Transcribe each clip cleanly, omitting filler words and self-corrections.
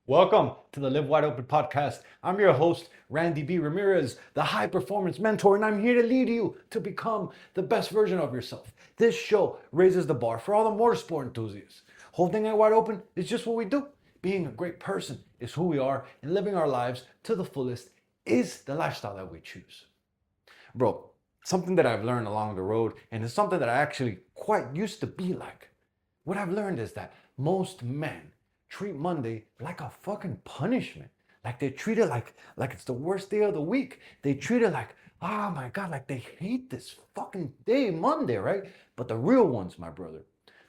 Welcome to the Live Wide Open podcast. I'm your host, Randy B. Ramirez, the high performance mentor, and I'm here to lead you to become the best version of yourself. This show raises the bar for all the motorsport enthusiasts. Holding it wide open is just what we do. Being a great person is who we are, and living our lives to the fullest is the lifestyle that we choose. Bro, something that I've learned along the road, and it's something that I actually quite used to be like. What I've learned is that most men treat Monday like a fucking punishment. Like they treat it like it's the worst day of the week. They treat it like, oh my God, like they hate this fucking day, Monday, right? But the real ones, my brother,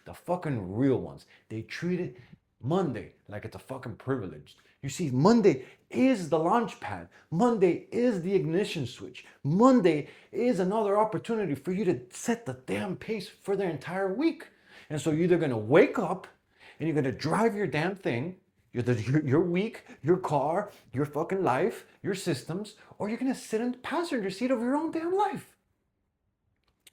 the fucking real ones, they treat it Monday like it's a fucking privilege. You see, Monday is the launch pad. Monday is the ignition switch. Monday is another opportunity for you to set the damn pace for the entire week. And so you're either gonna wake up and you're gonna drive your damn thing, your week, your car, your fucking life, your systems, or you're gonna sit in the passenger seat of your own damn life.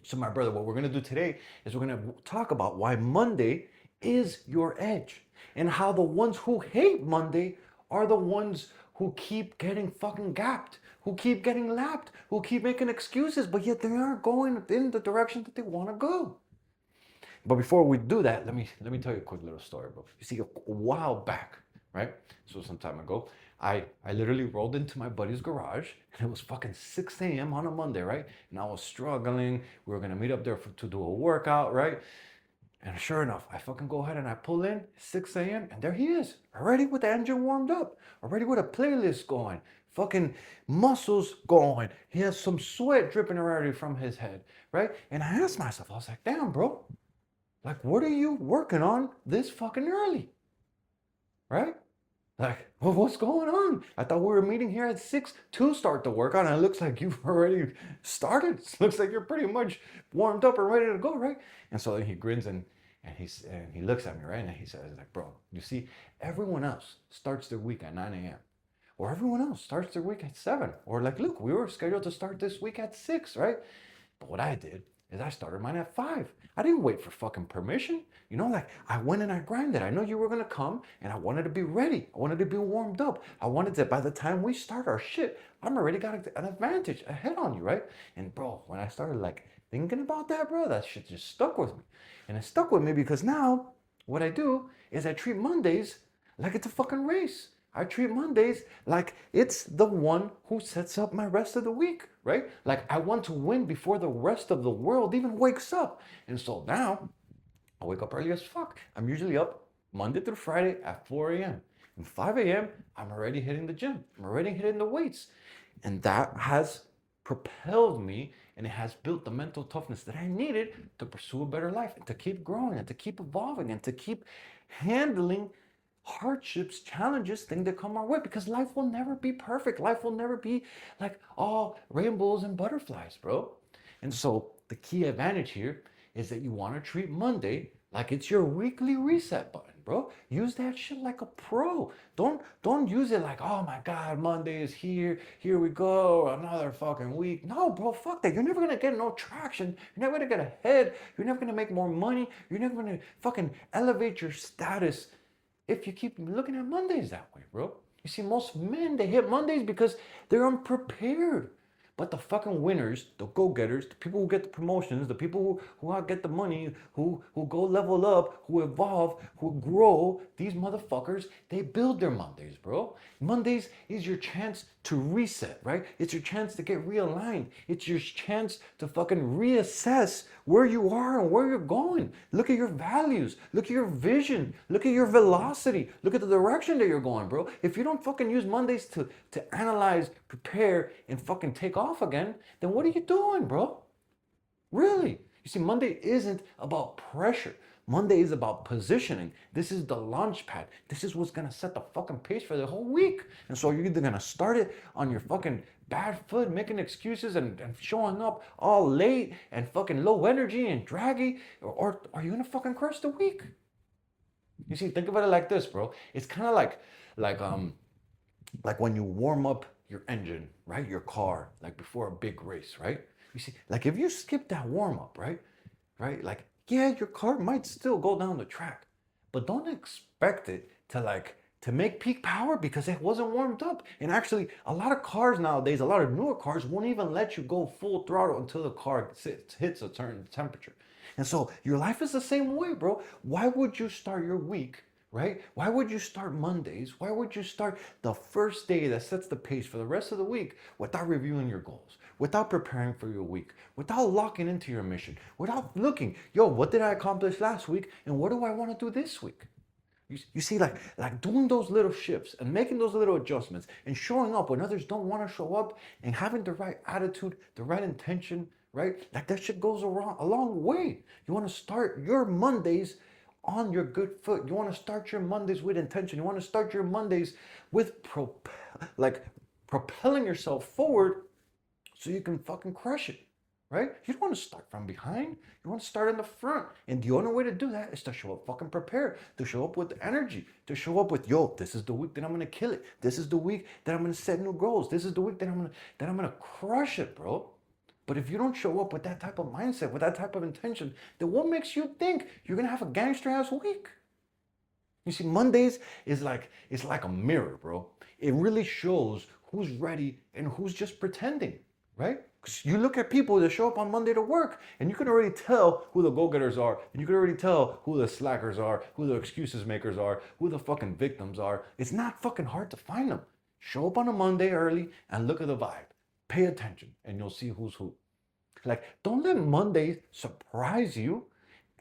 So, my brother, what we're gonna do today is we're gonna talk about why Monday is your edge and how the ones who hate Monday are the ones who keep getting fucking gapped, who keep getting lapped, who keep making excuses, but yet they aren't going in the direction that they wanna go. But before we do that, let me tell you a quick little story, bro. You see, a while back, right? So some time ago, I literally rolled into my buddy's garage, and it was fucking 6 a.m. on a Monday, right? And I was struggling. We were gonna meet up there to do a workout, right? And sure enough, I fucking go ahead and I pull in 6 a.m. and there he is, already with the engine warmed up, already with a playlist going, fucking muscles going. He has some sweat dripping already from his head, right? And I asked myself, I was like, damn, bro. Like, what are you working on this fucking early? Right? Like, well, what's going on? I thought we were meeting here at 6 to start the workout, and it looks like you've already started. It looks like you're pretty much warmed up and ready to go, right? And so he grins and he looks at me, right? And he says, like, bro, you see, everyone else starts their week at 9 a.m. Or everyone else starts their week at 7. Or like, look, we were scheduled to start this week at 6, right? But what I did is I started mine at 5. I didn't wait for fucking permission. You know, like I went and I grinded. I know you were gonna come and I wanted to be ready. I wanted to be warmed up. I wanted to, by the time we start our shit, I'm already got an advantage ahead on you, right? And bro, when I started like thinking about that, bro, that shit just stuck with me. And it stuck with me because now what I do is I treat Mondays like it's a fucking race. I treat Mondays like it's the one who sets up my rest of the week, right? Like I want to win before the rest of the world even wakes up. And so now I wake up early as fuck. I'm usually up Monday through Friday at 4 a.m. And 5 a.m., I'm already hitting the gym. I'm already hitting the weights. And that has propelled me and it has built the mental toughness that I needed to pursue a better life and to keep growing and to keep evolving and to keep handling hardships, challenges, things that come our way because life will never be perfect. Life will never be like all rainbows and butterflies, bro. And so the key advantage here is that you want to treat Monday like it's your weekly reset button, bro. Use that shit like a pro. Don't use it like, oh my God, Monday is here. Here we go, another fucking week. No, bro, fuck that. You're never gonna get no traction. You're never gonna get ahead. You're never gonna make more money. You're never gonna fucking elevate your status if you keep looking at Mondays that way, bro. You see, most men, they hit Mondays because they're unprepared. But the fucking winners, the go-getters, the people who get the promotions, the people who get the money, who go level up, who evolve, who grow, these motherfuckers, they build their Mondays, bro. Mondays is your chance to reset, right? It's your chance to get realigned. It's your chance to fucking reassess where you are and where you're going. Look at your values. Look at your vision. Look at your velocity. Look at the direction that you're going, bro. If you don't fucking use Mondays to analyze, prepare, and fucking take off again, then what are you doing, bro? Really? You see, Monday isn't about pressure. Monday is about positioning. This is the launch pad. This is what's gonna set the fucking pace for the whole week. And so you're either gonna start it on your fucking bad foot, making excuses and showing up all late and fucking low energy and draggy, or are you gonna fucking crush the week? You see, think about it like this, bro. It's kind of like like when you warm up your engine, right? Your car, like before a big race, right? You see, like if you skip that warm up, right? Right? Like, yeah, your car might still go down the track, but don't expect it to like to make peak power because it wasn't warmed up. And actually, a lot of cars nowadays, a lot of newer cars won't even let you go full throttle until the car hits a certain temperature. And so your life is the same way, bro. Why would you start your week, right? Why would you start Mondays? Why would you start the first day that sets the pace for the rest of the week without reviewing your goals, without preparing for your week, without locking into your mission, without looking, yo, what did I accomplish last week and what do I want to do this week? You see, like doing those little shifts and making those little adjustments and showing up when others don't want to show up and having the right attitude, the right intention, right? Like that shit goes around a long way. You want to start your Mondays on your good foot. You want to start your Mondays with intention. You want to start your Mondays with propelling yourself forward so you can fucking crush it. Right? You don't want to start from behind. You want to start in the front. And the only way to do that is to show up fucking prepared, to show up with energy, to show up with, yo, this is the week that I'm gonna kill it. This is the week that I'm gonna set new goals. This is the week that I'm gonna crush it, bro. But if you don't show up with that type of mindset, with that type of intention, then what makes you think you're gonna have a gangster ass week? You see, Mondays is like, it's like a mirror, bro. It really shows who's ready and who's just pretending, right? Because you look at people that show up on Monday to work and you can already tell who the go-getters are, and you can already tell who the slackers are, who the excuses makers are, who the fucking victims are. It's not fucking hard to find them. Show up on a Monday early and look at the vibe. Pay attention and you'll see who's who. Like, don't let Monday surprise you.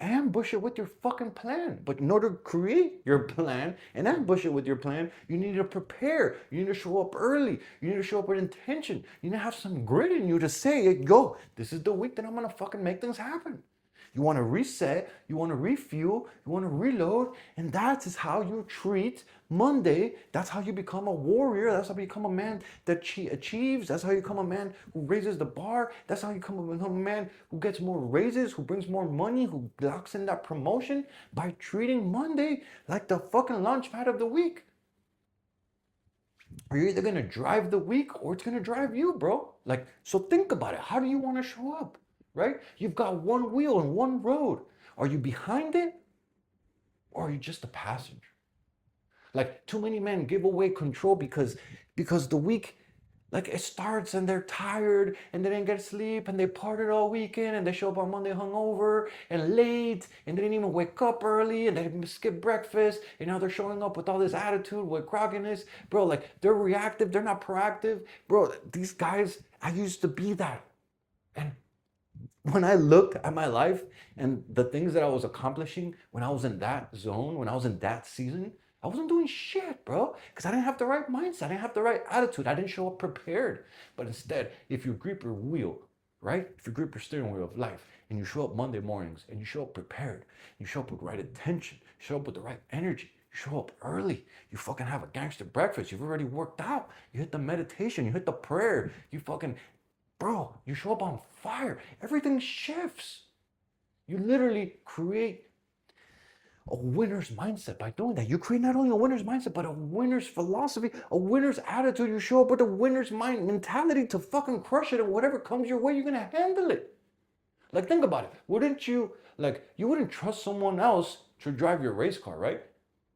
Ambush it with your fucking plan. But in order to create your plan and ambush it with your plan, you need to prepare. You need to show up early. You need to show up with intention. You need to have some grit in you to say, yo, this is the week that I'm gonna fucking make things happen. You want to reset, you want to refuel, you want to reload, and that is how you treat Monday. That's how you become a warrior. That's how you become a man that achieves. That's how you become a man who raises the bar. That's how you become a man who gets more raises, who brings more money, who locks in that promotion by treating Monday like the fucking launchpad of the week. You're either going to drive the week or it's going to drive you, bro. Like, so think about it. How do you want to show up? Right? You've got one wheel and one road. Are you behind it or are you just a passenger? Like, too many men give away control because the week, like, it starts and they're tired and they didn't get sleep and they partied all weekend and they show up on Monday hungover and late and they didn't even wake up early and they skip breakfast and now they're showing up with all this attitude, with grogginess. Bro, like, they're reactive, they're not proactive. Bro, these guys, I used to be that. And when I look at my life and the things that I was accomplishing when I was in that zone, when I was in that season, I wasn't doing shit, bro, because I didn't have the right mindset. I didn't have the right attitude. I didn't show up prepared. But instead, if you grip your wheel, right? If you grip your steering wheel of life and you show up Monday mornings and you show up prepared, you show up with the right intention, you show up with the right energy, you show up early, you fucking have a gangster breakfast, you've already worked out, you hit the meditation, you hit the prayer, you fucking, bro, you show up on fire. Everything shifts. You literally create a winner's mindset by doing that. You create not only a winner's mindset, but a winner's philosophy, a winner's attitude. You show up with a winner's mentality to fucking crush it, and whatever comes your way, you're gonna handle it. Like, think about it. Wouldn't you, like, you wouldn't trust someone else to drive your race car, right?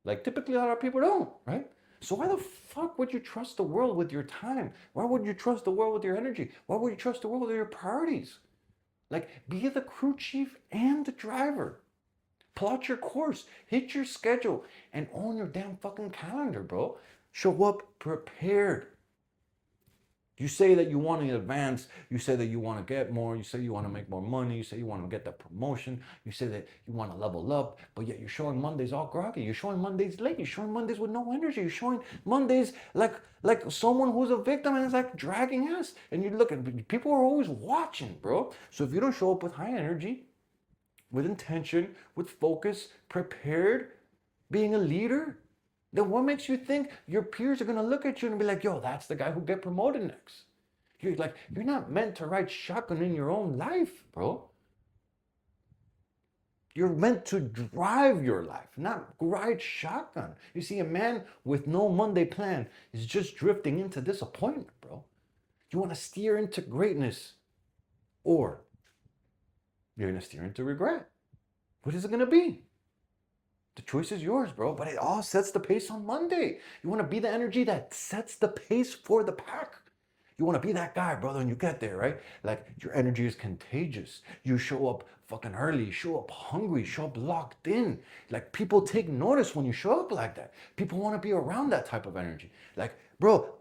Like, typically a lot of people don't, right? So why the fuck would you trust the world with your time? Why would you trust the world with your energy? Why would you trust the world with your priorities? Like, be the crew chief and the driver. Plot your course, hit your schedule, and own your damn fucking calendar, bro. Show up prepared. You say that you want to advance, you say that you want to get more, you say you want to make more money, you say you want to get that promotion, you say that you want to level up, but yet you're showing Mondays all groggy, you're showing Mondays late, you're showing Mondays with no energy, you're showing Mondays like someone who's a victim and is like dragging ass. And you look at, people are always watching, bro. So if you don't show up with high energy, with intention, with focus, prepared, being a leader, then what makes you think your peers are going to look at you and be like, yo, that's the guy who get promoted next? You're not meant to ride shotgun in your own life, bro. You're meant to drive your life, not ride shotgun. You see, a man with no Monday plan is just drifting into disappointment, bro. You want to steer into greatness, or you're going to steer into regret. What is it going to be? The choice is yours, bro. But it all sets the pace on Monday. You want to be the energy that sets the pace for the pack. You want to be that guy, brother, when you get there, right? Like your energy is contagious. You show up fucking early, show up hungry, show up locked in. Like people take notice when you show up like that. People want to be around that type of energy. Like, bro,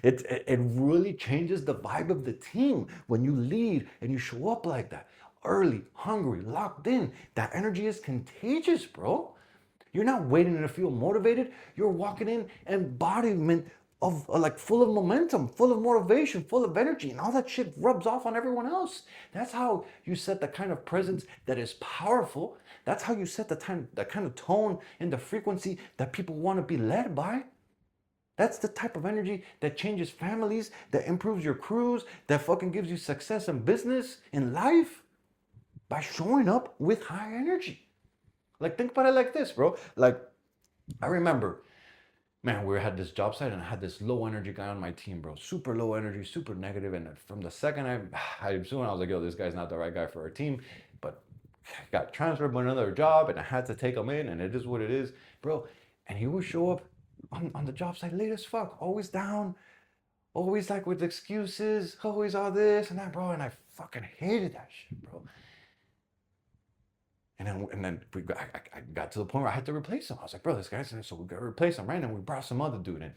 it really changes the vibe of the team when you lead and you show up like that. Early, hungry, locked in. That energy is contagious, bro. You're not waiting to feel motivated. You're walking in embodiment of like full of momentum, full of motivation, full of energy, and all that shit rubs off on everyone else. That's how you set the kind of presence that is powerful. That's how you set the kind of tone and the frequency that people want to be led by. That's the type of energy that changes families, that improves your crews, that fucking gives you success in business, in life, by showing up with high energy. Like, think about it like this, bro. Like, I remember, man, we had this job site and I had this low energy guy on my team, bro. Super low energy, super negative. And from the second I was like, yo, this guy's not the right guy for our team. But I got transferred to another job and I had to take him in, and it is what it is, bro. And he would show up on the job site late as fuck, always down, always like with excuses, always all this and that, bro. And I fucking hated that shit, bro. And then I got to the point where I had to replace him. I was like, bro, this guy's in, so we got to replace him, right? And we brought some other dude in.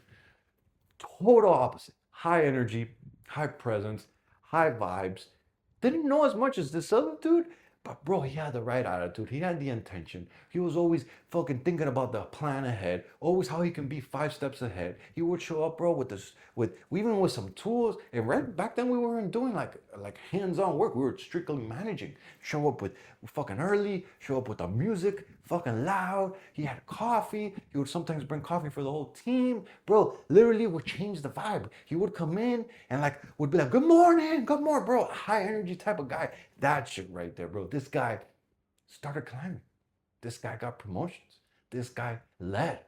Total opposite. High energy, high presence, high vibes. Didn't know as much as this other dude, but bro, he had the right attitude. He had the intention. He was always fucking thinking about the plan ahead, always how he can be 5 steps ahead. He would show up, bro, with even with some tools. And right back then we weren't doing like hands-on work. We were strictly managing. Show up with fucking early, show up with the music, fucking loud. He had coffee. He would sometimes bring coffee for the whole team. Bro, literally would change the vibe. He would come in and like would be like, good morning, bro. High energy type of guy. That shit right there, bro. This guy started climbing. This guy got promotions. This guy led.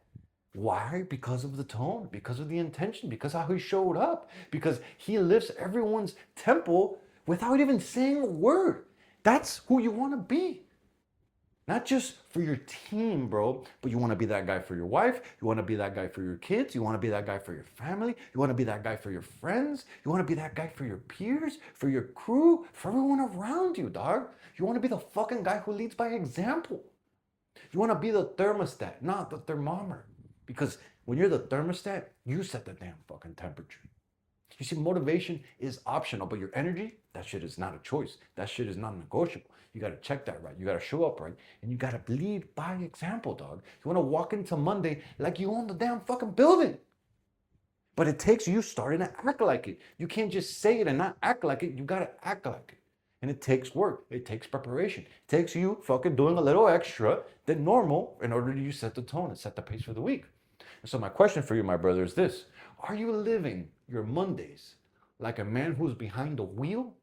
Why? Because of the tone, because of the intention, because of how he showed up, because he lifts everyone's tempo without even saying a word. That's who you want to be. Not just for your team, bro, but you want to be that guy for your wife. You want to be that guy for your kids. You want to be that guy for your family. You want to be that guy for your friends. You want to be that guy for your peers, for your crew, for everyone around you, dog. You want to be the fucking guy who leads by example. You want to be the thermostat, not the thermometer. Because when you're the thermostat, you set the damn fucking temperature. You see, motivation is optional, but your energy, that shit is not a choice. That shit is not negotiable. You got to check that right. You got to show up right. And you got to lead by example, dog. You want to walk into Monday like you own the damn fucking building. But it takes you starting to act like it. You can't just say it and not act like it. You got to act like it. And it takes work. It takes preparation. It takes you fucking doing a little extra than normal in order to set the tone and set the pace for the week. And so my question for you, my brother, is this. Are you living your Mondays like a man who's behind the wheel?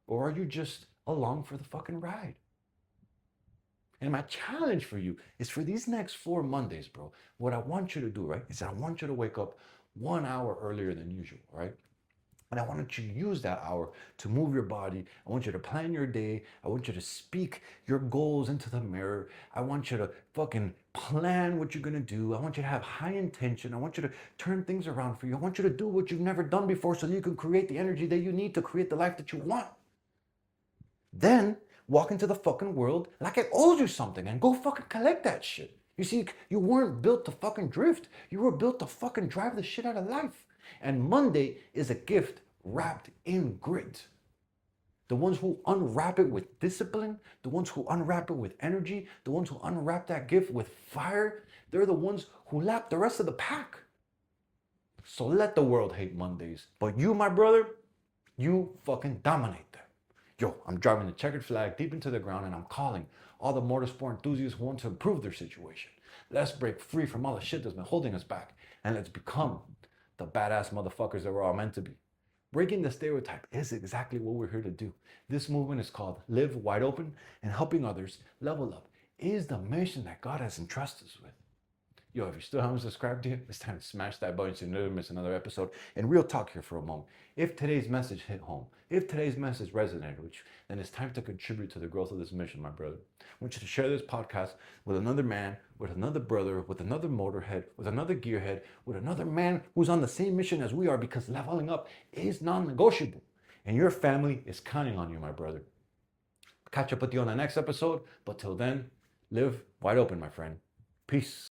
Or are you just along for the fucking ride? And my challenge for you is for these next 4 Mondays, bro, what I want you to do, right, is I want you to wake up 1 hour earlier than usual, right? And I want you to use that hour to move your body. I want you to plan your day. I want you to speak your goals into the mirror. I want you to fucking plan what you're going to do. I want you to have high intention. I want you to turn things around for you. I want you to do what you've never done before so that you can create the energy that you need to create the life that you want. Then walk into the fucking world like I owed you something and go fucking collect that shit. You see, you weren't built to fucking drift. You were built to fucking drive the shit out of life. And Monday is a gift wrapped in grit. The ones who unwrap it with discipline, the ones who unwrap it with energy, the ones who unwrap that gift with fire, they're the ones who lap the rest of the pack. So let the world hate Mondays. But you, my brother, you fucking dominate them. Yo, I'm driving the checkered flag deep into the ground and I'm calling all the motorsport enthusiasts who want to improve their situation. Let's break free from all the shit that's been holding us back and let's become the badass motherfuckers that we're all meant to be. Breaking the stereotype is exactly what we're here to do. This movement is called Live Wide Open, and helping others level up is the mission that God has entrusted us with. Yo, if you still haven't subscribed yet, it's time to smash that button so you never miss another episode. And real talk here for a moment. If today's message hit home, if today's message resonated with you, then it's time to contribute to the growth of this mission, my brother. I want you to share this podcast with another man, with another brother, with another motorhead, with another gearhead, with another man who's on the same mission as we are, because leveling up is non-negotiable. And your family is counting on you, my brother. Catch up with you on the next episode, but till then, live wide open, my friend. Peace.